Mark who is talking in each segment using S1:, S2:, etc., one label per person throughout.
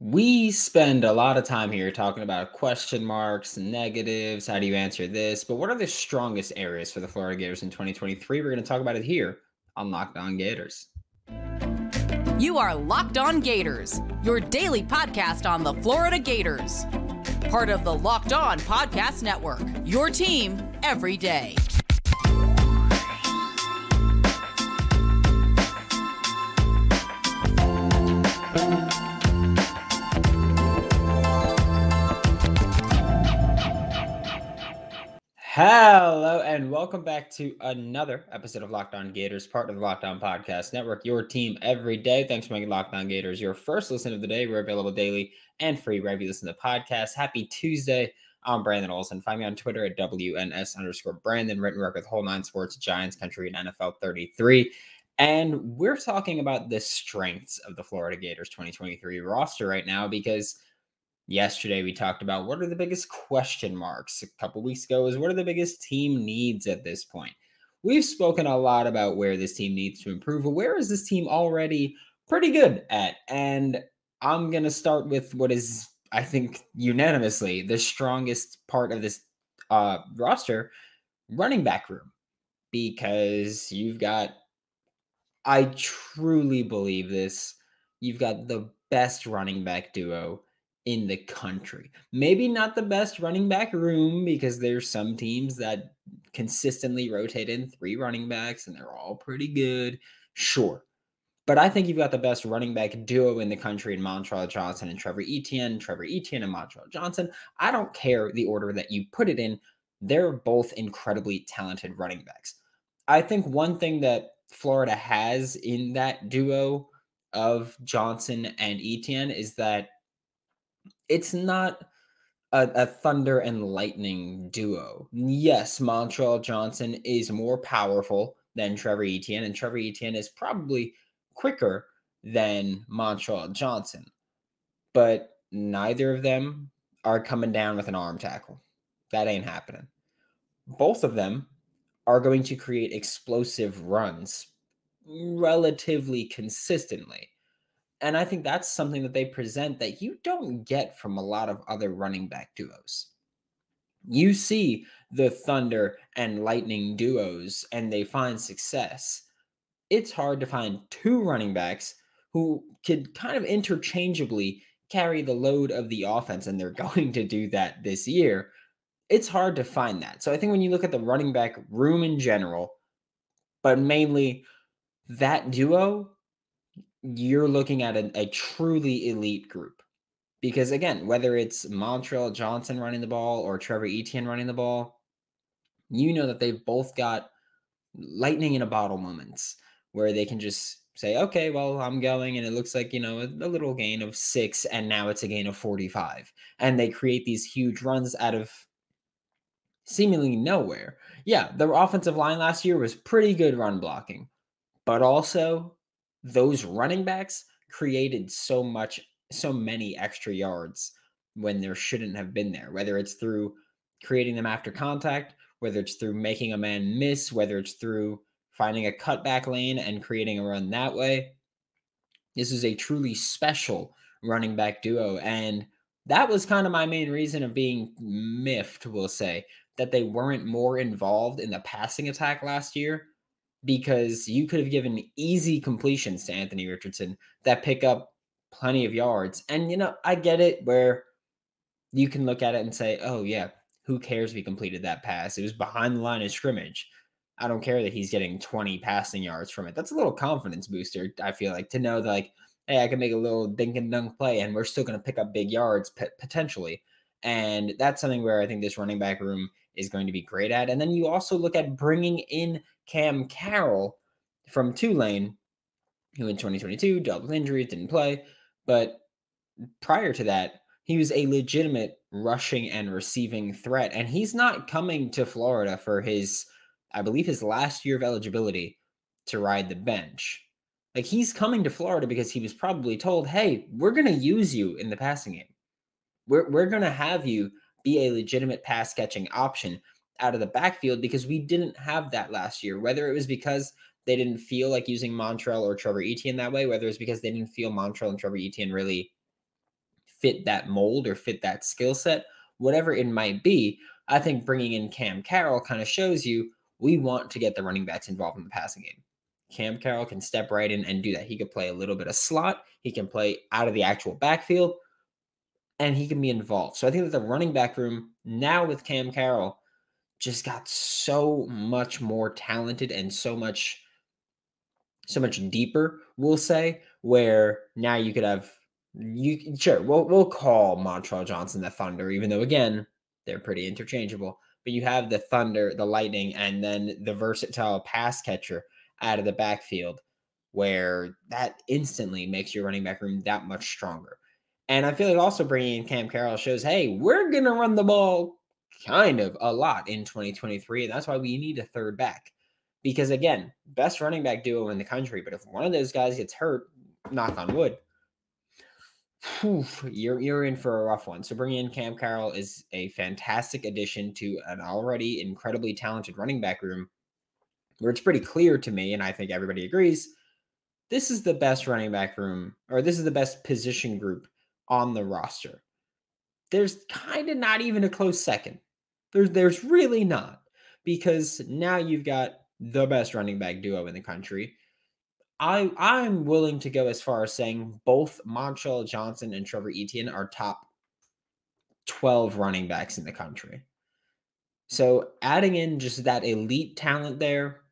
S1: We spend a lot of time here talking about question marks, negatives, how do you answer this? But what are the strongest areas for the Florida Gators in 2023? We're going to talk about it here on Locked On Gators.
S2: You are Locked On Gators, your daily podcast on the Florida Gators. Part of the Locked On Podcast Network, your team every day.
S1: Hello and welcome back to another episode of Locked On Gators, part of the Locked On Podcast Network, your team every day. Thanks for making Locked On Gators your first listen of the day. We're available daily and free wherever you listen to podcasts. Happy Tuesday. I'm Brandon Olson. Find me on Twitter at WNS_Brandon, written work with Whole Nine Sports, Giants Country, and NFL 33. And we're talking about the strengths of the Florida Gators 2023 roster right now because yesterday, we talked about what are the biggest question marks. A couple weeks ago is what are the biggest team needs at this point. We've spoken a lot about where this team needs to improve, but where is this team already pretty good at? And I'm going to start with what is, I think, unanimously the strongest part of this roster, running back room, because I truly believe this, you've got the best running back duo in the country. Maybe not the best running back room because there's some teams that consistently rotate in 3 running backs and they're all pretty good. Sure. But I think you've got the best running back duo in the country in Montrell Johnson and Trevor Etienne and Montrell Johnson. I don't care the order that you put it in. They're both incredibly talented running backs. I think one thing that Florida has in that duo of Johnson and Etienne is that it's not a thunder and lightning duo. Yes, Montrell Johnson is more powerful than Trevor Etienne, and Trevor Etienne is probably quicker than Montrell Johnson. But neither of them are coming down with an arm tackle. That ain't happening. Both of them are going to create explosive runs relatively consistently. And I think that's something that they present that you don't get from a lot of other running back duos. You see the thunder and lightning duos and they find success. It's hard to find 2 running backs who could kind of interchangeably carry the load of the offense, and they're going to do that this year. It's hard to find that. So I think when you look at the running back room in general, but mainly that duo, you're looking at a truly elite group. Because again, whether it's Montrell Johnson running the ball or Trevor Etienne running the ball, you know that they've both got lightning in a bottle moments where they can just say, okay, well, I'm going and it looks like, a little gain of 6 and now it's a gain of 45. And they create these huge runs out of seemingly nowhere. Yeah, the offensive line last year was pretty good run blocking, but also those running backs created so many extra yards when there shouldn't have been there, whether it's through creating them after contact, whether it's through making a man miss, whether it's through finding a cutback lane and creating a run that way. This is a truly special running back duo. And that was kind of my main reason of being miffed, we'll say, that they weren't more involved in the passing attack last year, because you could have given easy completions to Anthony Richardson that pick up plenty of yards. And, I get it where you can look at it and say, oh, yeah, who cares if he completed that pass? It was behind the line of scrimmage. I don't care that he's getting 20 passing yards from it. That's a little confidence booster, I feel like, to know that, like, hey, I can make a little dink and dunk play and we're still going to pick up big yards potentially. And that's something where I think this running back room is going to be great at. And then you also look at bringing in Cam Carroll from Tulane, who in 2022 dealt with injuries, didn't play. But prior to that, he was a legitimate rushing and receiving threat. And he's not coming to Florida for I believe his last year of eligibility to ride the bench. Like, he's coming to Florida because he was probably told, hey, we're going to use you in the passing game. We're going to have you be a legitimate pass catching option out of the backfield, because we didn't have that last year, whether it was because they didn't feel like using Montrell or Trevor Etienne that way, whether it's because they didn't feel Montrell and Trevor Etienne really fit that mold or fit that skill set, whatever it might be. I think bringing in Cam Carroll kind of shows you we want to get the running backs involved in the passing game. Cam Carroll can step right in and do that. He could play a little bit of slot. He can play out of the actual backfield, and he can be involved. So I think that the running back room now with Cam Carroll just got so much more talented and so much deeper, we'll say, where now you could have we'll call Montrell Johnson the Thunder, even though again, they're pretty interchangeable. But you have the Thunder, the Lightning, and then the versatile pass catcher out of the backfield, where that instantly makes your running back room that much stronger. And I feel like also bringing in Cam Carroll shows, hey, we're going to run the ball kind of a lot in 2023. And that's why we need a third back. Because again, best running back duo in the country. But if one of those guys gets hurt, knock on wood, you're in for a rough one. So bringing in Cam Carroll is a fantastic addition to an already incredibly talented running back room, where it's pretty clear to me, and I think everybody agrees, this is the best running back room, or this is the best position group on the roster. There's kind of not even a close second. There's really not, because now you've got the best running back duo in the country. I'm willing to go as far as saying both Montrell Johnson and Trevor Etienne are top 12 running backs in the country. So adding in just that elite talent there,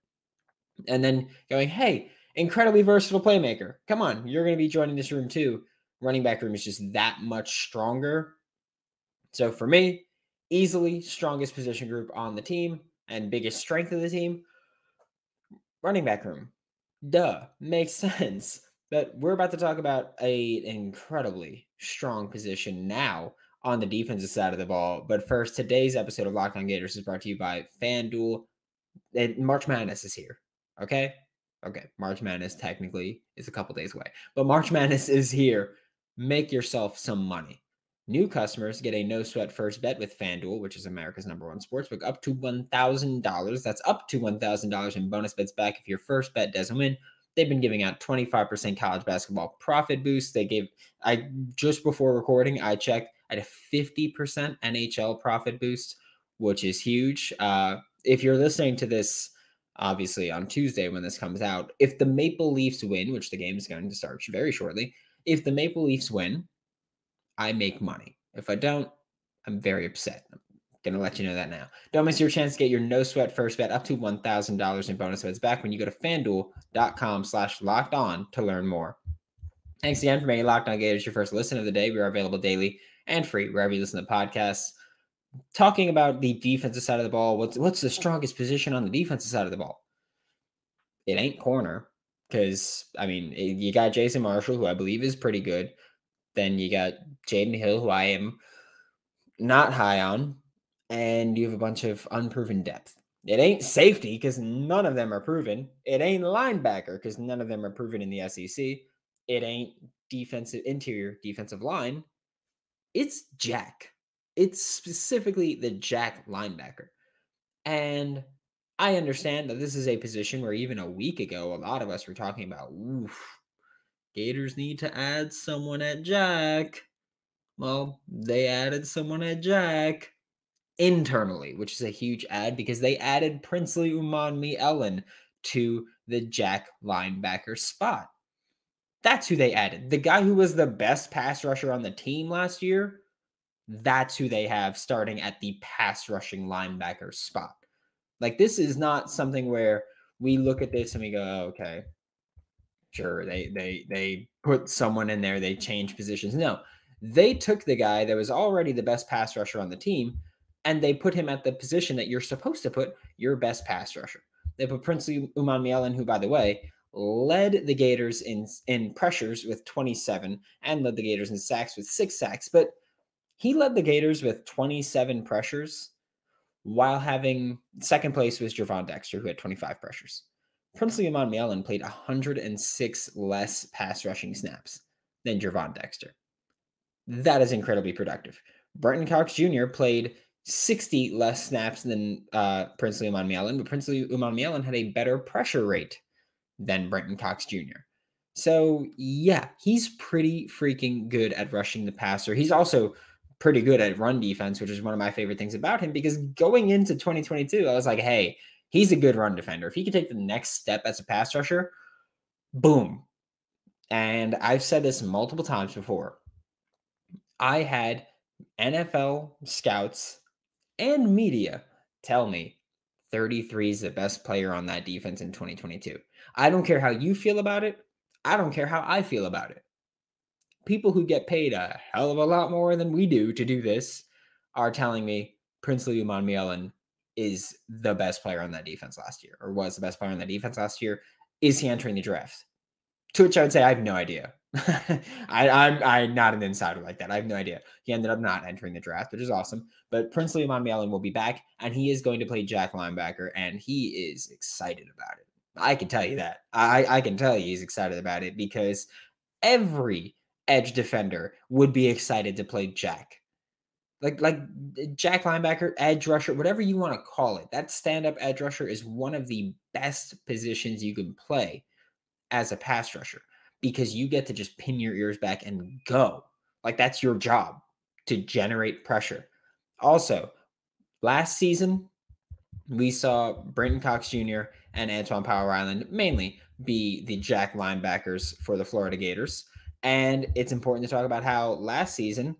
S1: and then going, hey, incredibly versatile playmaker. Come on, you're going to be joining this room too. Running back room is just that much stronger. So for me, easily strongest position group on the team and biggest strength of the team, running back room. Duh, makes sense. But we're about to talk about an incredibly strong position now on the defensive side of the ball. But first, today's episode of Locked On Gators is brought to you by FanDuel. March Madness is here. Okay. March Madness technically is a couple days away, but March Madness is here. Make yourself some money. New customers get a no-sweat first bet with FanDuel, which is America's #1 sportsbook, up to $1,000. That's up to $1,000 in bonus bets back if your first bet doesn't win. They've been giving out 25% college basketball profit boost. Just before recording, I checked at a 50% NHL profit boost, which is huge. If you're listening to this, obviously on Tuesday when this comes out, if the Maple Leafs win, which the game is going to start very shortly, if the Maple Leafs win, I make money. If I don't, I'm very upset. I'm going to let you know that now. Don't miss your chance to get your no-sweat first bet up to $1,000 in bonus bets back when you go to FanDuel.com/lockedon to learn more. Thanks again for making Locked On Gators your first listen of the day. We are available daily and free wherever you listen to podcasts. Talking about the defensive side of the ball, what's the strongest position on the defensive side of the ball? It ain't corner, because, I mean, you got Jason Marshall, who I believe is pretty good. Then you got Jaden Hill, who I am not high on, and you have a bunch of unproven depth. It ain't safety, because none of them are proven. It ain't linebacker, because none of them are proven in the SEC. It ain't interior defensive line. It's Jack. It's specifically the Jack linebacker. And I understand that this is a position where even a week ago, a lot of us were talking about, Gators need to add someone at Jack. Well, they added someone at Jack internally, which is a huge add because they added Princely Umanmielen to the Jack linebacker spot. That's who they added. The guy who was the best pass rusher on the team last year, that's who they have starting at the pass rushing linebacker spot. Like, this is not something where we look at this and we go, oh, okay, sure, they put someone in there, they change positions. No, they took the guy that was already the best pass rusher on the team, and they put him at the position that you're supposed to put your best pass rusher. They put Princely Umanmielen, who, by the way, led the Gators in pressures with 27 and led the Gators in sacks with 6 sacks. But he led the Gators with 27 pressures while having second place was Javon Dexter, who had 25 pressures. Princely Umanmielen played 106 less pass rushing snaps than Javon Dexter. That is incredibly productive. Brenton Cox Jr. played 60 less snaps than Princely Umanmielen, but Princely Umanmielen had a better pressure rate than Brenton Cox Jr. So, yeah, he's pretty freaking good at rushing the passer. He's also pretty good at run defense, which is one of my favorite things about him, because going into 2022, I was like, hey, he's a good run defender. If he could take the next step as a pass rusher, boom. And I've said this multiple times before. I had NFL scouts and media tell me 33 is the best player on that defense in 2022. I don't care how you feel about it. I don't care how I feel about it. People who get paid a hell of a lot more than we do to do this are telling me Princely Umanmielen is the best player on that defense last year, or was the best player on that defense last year. Is he entering the draft? To which I would say I have no idea. I'm not an insider like that. I have no idea. He ended up not entering the draft, which is awesome. But Princely Umanmielen will be back, and he is going to play Jack linebacker, and he is excited about it. I can tell you that. I can tell you he's excited about it, because every edge defender would be excited to play Jack. Like Jack linebacker, edge rusher, whatever you want to call it. That stand-up edge rusher is one of the best positions you can play as a pass rusher, because you get to just pin your ears back and go. Like, that's your job, to generate pressure. Also, last season, we saw Brenton Cox Jr. and Antoine Powell-Ryland mainly be the Jack linebackers for the Florida Gators. And it's important to talk about how last season,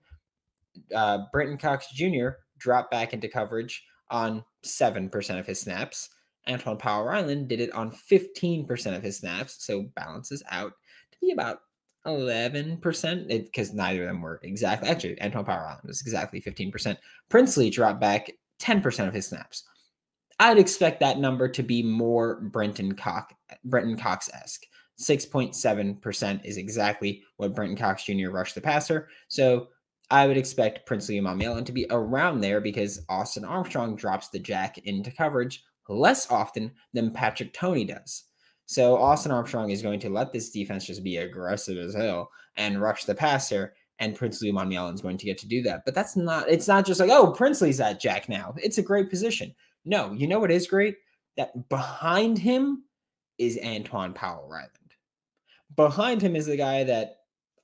S1: Brenton Cox Jr. dropped back into coverage on 7% of his snaps. Antoine Powell-Ryland did it on 15% of his snaps, so balances out to be about 11%, because neither of them were exactly. Actually, Antoine Powell-Ryland was exactly 15%. Princely dropped back 10% of his snaps. I'd expect that number to be more Brenton Cox-esque. 6.7% is exactly what Brenton Cox Jr. rushed the passer. So I would expect Princely Umanmielen to be around there, because Austin Armstrong drops the jack into coverage less often than Patrick Toney does. So Austin Armstrong is going to let this defense just be aggressive as hell and rush the passer, and Princely Umanmielen is going to get to do that. But it's not just like, oh, Princely's at jack now. It's a great position. No, you know what is great? That behind him is Antoine Powell-Ryland. Behind him is the guy that,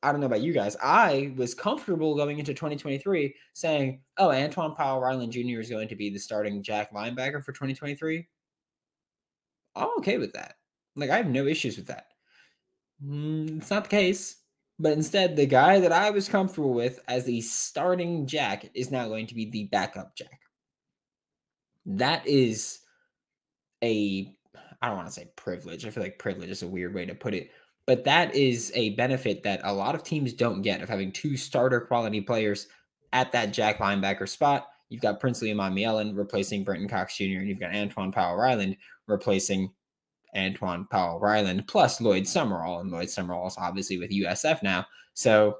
S1: I don't know about you guys, I was comfortable going into 2023 saying, oh, Antoine Powell-Ryland Jr. is going to be the starting Jack linebacker for 2023. I'm okay with that. Like, I have no issues with that. It's not the case. But instead, the guy that I was comfortable with as the starting Jack is now going to be the backup Jack. That is I don't want to say privilege. I feel like privilege is a weird way to put it. But that is a benefit that a lot of teams don't get, of having two starter quality players at that Jack linebacker spot. You've got Princely Umanmielen replacing Brenton Cox Jr., and you've got Antoine Powell-Ryland replacing Antoine Powell-Ryland, plus Lloyd Summerall. And Lloyd Summerall is obviously with USF now. So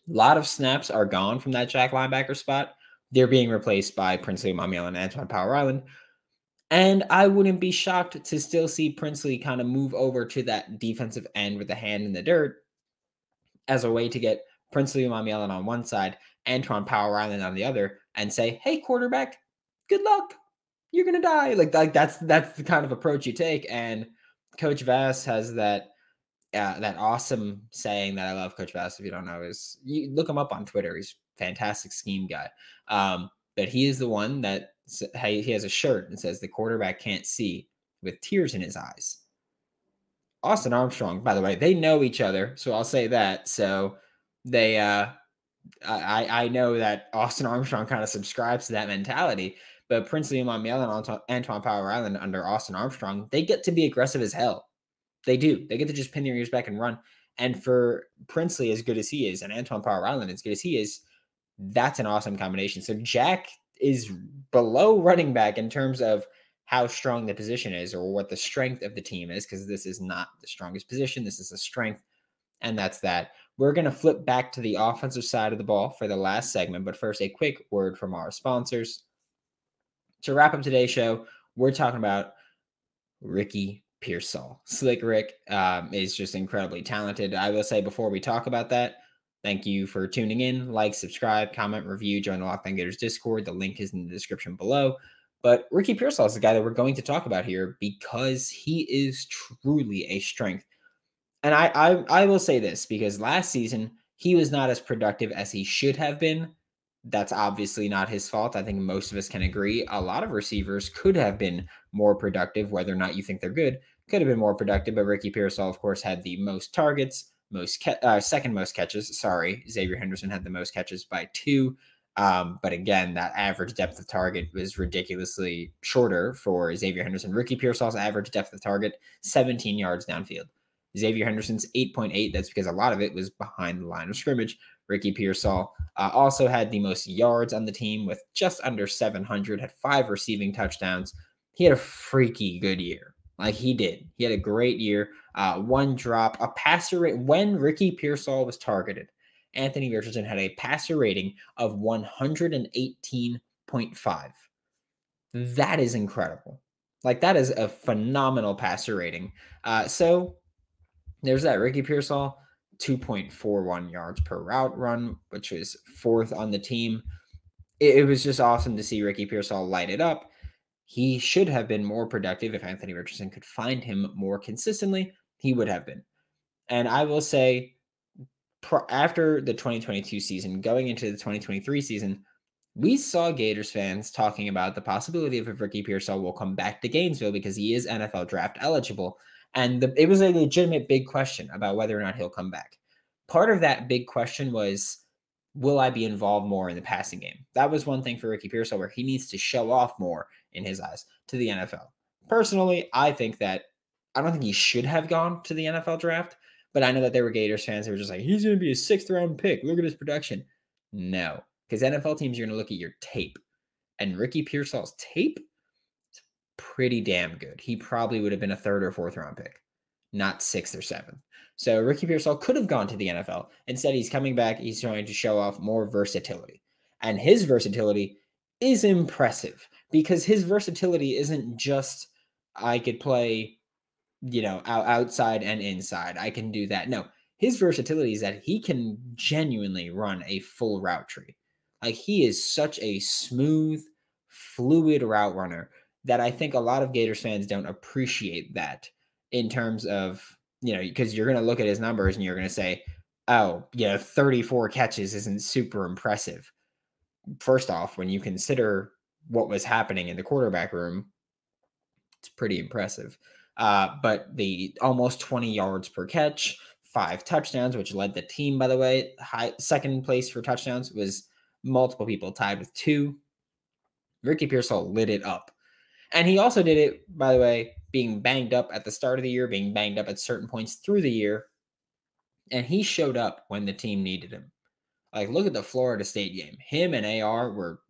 S1: a lot of snaps are gone from that Jack linebacker spot. They're being replaced by Princely Umanmielen and Antoine Powell-Ryland. And I wouldn't be shocked to still see Princely kind of move over to that defensive end with a hand in the dirt as a way to get Princely Umanmielen on one side, Antoine Powell-Ryland on the other, and say, hey, quarterback, good luck. You're going to die. Like that's the kind of approach you take. And Coach Vass has that awesome saying that I love. Coach Vass, if you don't know, is you look him up on Twitter. He's a fantastic scheme guy. But he is the one that he has a shirt that says the quarterback can't see, with tears in his eyes. Austin Armstrong, by the way, they know each other, so I'll say that. So they, I know that Austin Armstrong kind of subscribes to that mentality. But Princely Umanmielen and Antoine Powell-Ryland under Austin Armstrong, they get to be aggressive as hell. They do. They get to just pin their ears back and run. And for Princely, as good as he is, and Antoine Powell-Ryland, as good as he is, that's an awesome combination. So Jack is below running back in terms of how strong the position is, or what the strength of the team is, because this is not the strongest position. This is a strength, and that's that. We're going to flip back to the offensive side of the ball for the last segment, but first, a quick word from our sponsors. To wrap up today's show, we're talking about Ricky Pearsall. Slick Rick is just incredibly talented. I will say, before we talk about that, thank you for tuning in. Like, subscribe, comment, review, join the Locked On Gators Discord. The link is in the description below. But Ricky Pearsall is the guy that we're going to talk about here, because he is truly a strength. And I will say this because last season he was not as productive as he should have been. That's obviously not his fault. I think most of us can agree. A lot of receivers could have been more productive, whether or not you think they're good, could have been more productive. But Ricky Pearsall, of course, had the most targets, second most catches. Sorry, Xavier Henderson had the most catches by 2. But again, that average depth of target was ridiculously shorter for Xavier Henderson. Ricky Pearsall's average depth of target, 17 yards downfield. Xavier Henderson's 8.8. That's because a lot of it was behind the line of scrimmage. Ricky Pearsall also had the most yards on the team with just under 700, had 5 receiving touchdowns. He had a freaky good year. Like he did. He had a great year. 1 drop, a passer rate. When Ricky Pearsall was targeted, Anthony Richardson had a passer rating of 118.5. That is incredible. Like that is a phenomenal passer rating. So there's that. Ricky Pearsall, 2.41 yards per route run, which was 4th on the team. It was just awesome to see Ricky Pearsall light it up. He should have been more productive if Anthony Richardson could find him more consistently. He would have been. And I will say, after the 2022 season, going into the 2023 season, we saw Gators fans talking about the possibility of if Ricky Pearsall will come back to Gainesville because he is NFL draft eligible. And it was a legitimate big question about whether or not he'll come back. Part of that big question was, will I be involved more in the passing game? That was one thing for Ricky Pearsall where he needs to show off more in his eyes to the NFL. Personally, I think that I don't think he should have gone to the NFL draft, but I know that there were Gators fans who were just like, he's going to be a 6th round pick. Look at his production. No, because NFL teams are going to look at your tape. And Ricky Pearsall's tape is pretty damn good. He probably would have been a 3rd or 4th round pick, not 6th or 7th. So Ricky Pearsall could have gone to the NFL. Instead, he's coming back. He's trying to show off more versatility. And his versatility is impressive because his versatility isn't just I could play, outside and inside. I can do that. No, his versatility is that he can genuinely run a full route tree. Like he is such a smooth, fluid route runner that I think a lot of Gators fans don't appreciate that in terms of, because you're going to look at his numbers and you're going to say, oh, 34 catches isn't super impressive. First off, when you consider what was happening in the quarterback room, it's pretty impressive. But the almost 20 yards per catch, 5 touchdowns, which led the team, by the way, second place for touchdowns was multiple people tied with 2. Ricky Pearsall lit it up. And he also did it, by the way, being banged up at the start of the year, being banged up at certain points through the year. And he showed up when the team needed him. Like, look at the Florida State game. Him and AR were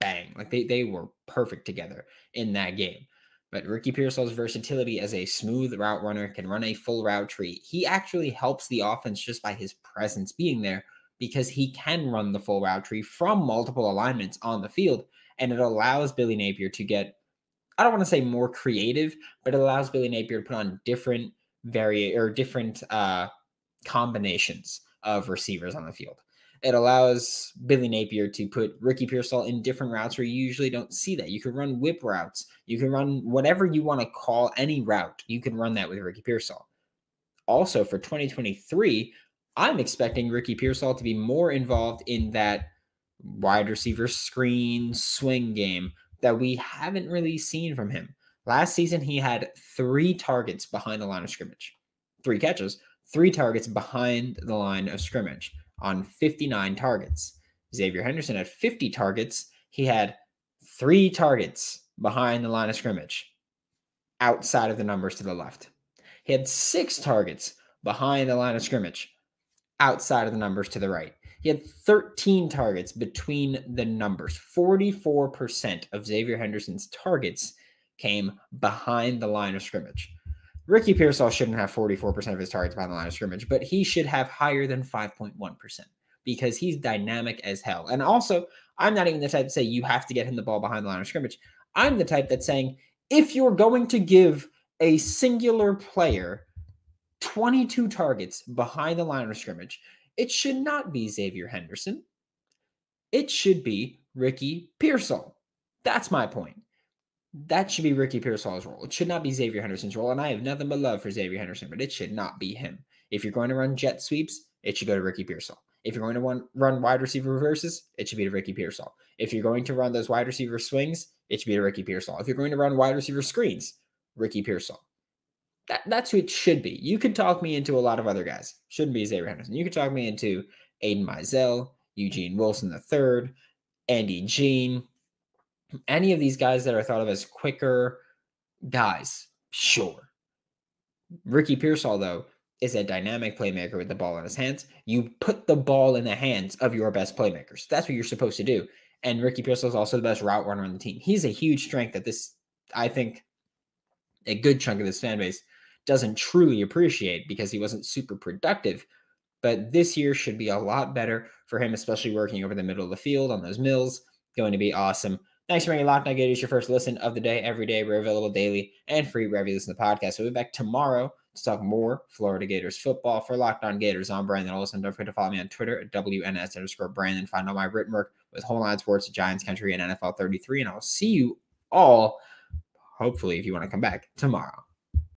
S1: bang. Like, they were perfect together in that game. But Ricky Pearsall's versatility as a smooth route runner, can run a full route tree. He actually helps the offense just by his presence being there because he can run the full route tree from multiple alignments on the field. And it allows Billy Napier to get, I don't want to say more creative, but it allows Billy Napier to put on different combinations of receivers on the field. It allows Billy Napier to put Ricky Pearsall in different routes where you usually don't see that. You can run whip routes. You can run whatever you want to call any route. You can run that with Ricky Pearsall. Also, for 2023, I'm expecting Ricky Pearsall to be more involved in that wide receiver screen swing game that we haven't really seen from him. Last season, he had 3 targets behind the line of scrimmage. 3 catches, 3 targets behind the line of scrimmage on 59 targets. Xavier Henderson had 50 targets. He had 3 targets behind the line of scrimmage outside of the numbers to the left. He had 6 targets behind the line of scrimmage outside of the numbers to the right. He had 13 targets between the numbers. 44% of Xavier Henderson's targets came behind the line of scrimmage. Ricky Pearsall shouldn't have 44% of his targets behind the line of scrimmage, but he should have higher than 5.1% because he's dynamic as hell. And also, I'm not even the type to say you have to get him the ball behind the line of scrimmage. I'm the type that's saying if you're going to give a singular player 22 targets behind the line of scrimmage, it should not be Xavier Henderson. It should be Ricky Pearsall. That's my point. That should be Ricky Pearsall's role. It should not be Xavier Henderson's role, and I have nothing but love for Xavier Henderson, but it should not be him. If you're going to run jet sweeps, it should go to Ricky Pearsall. If you're going to run wide receiver reverses, it should be to Ricky Pearsall. If you're going to run those wide receiver swings, it should be to Ricky Pearsall. If you're going to run wide receiver screens, Ricky Pearsall. That's who it should be. You could talk me into a lot of other guys. Shouldn't be Xavier Henderson. You could talk me into Aiden Mizell, Eugene Wilson III, Andy Jean, any of these guys that are thought of as quicker guys. Sure. Ricky Pearsall, though, is a dynamic playmaker with the ball in his hands. You put the ball in the hands of your best playmakers. That's what you're supposed to do. And Ricky Pearsall is also the best route runner on the team. He's a huge strength that I think a good chunk of this fan base doesn't truly appreciate because he wasn't super productive. But this year should be a lot better for him, especially working over the middle of the field on those mills. Going to be awesome. Thanks for making Locked On Gators your first listen of the day every day. We're available daily and free wherever you listen to the podcast. We'll be back tomorrow to talk more Florida Gators football. For Locked On Gators, I'm Brandon Olson. Don't forget to follow me on Twitter at WNS_Brandon. Find all my written work with Whole Line Sports, Giants Country, and NFL 33. And I'll see you all, hopefully, if you want to come back, tomorrow.